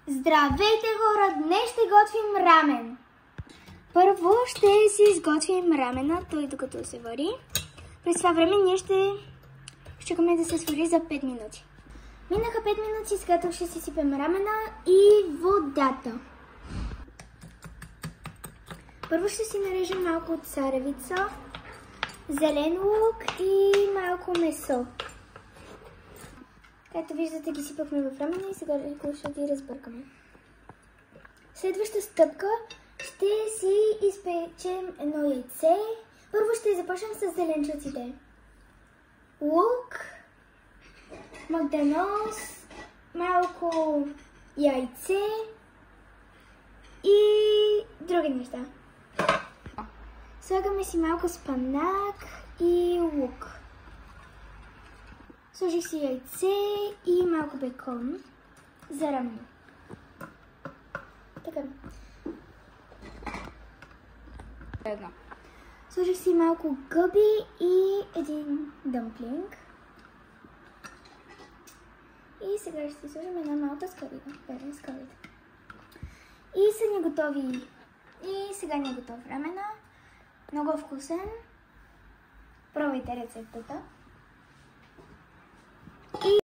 Здравейте хора! Днес ще готвим рамен. Първо ще си изготвим рамена, той докато се вари. През това време ние ще чакаме да се свари за 5 минути. Минаха 5 минути, сега тук ще си сипем рамена и водата. Първо ще си нарежем малко царевица, зелен лук и малко месо. Както виждате, ги сипахме в рамена и сега ще ги разбъркаме. Следваща стъпка ще си изпечем едно яйце. Първо ще започнем с зеленчуците. Лук, магданоз, малко яйце и други неща. Слагаме си малко спанак и лук. Сложих си яйце и малко бекон за рамено. Така. Едно. Сложих си малко гъби и един дъмплинг. И сега ще сложим една малка скалита. И са ни готови. И сега ни е готов рамена. Много вкусен. Пробвайте рецептата.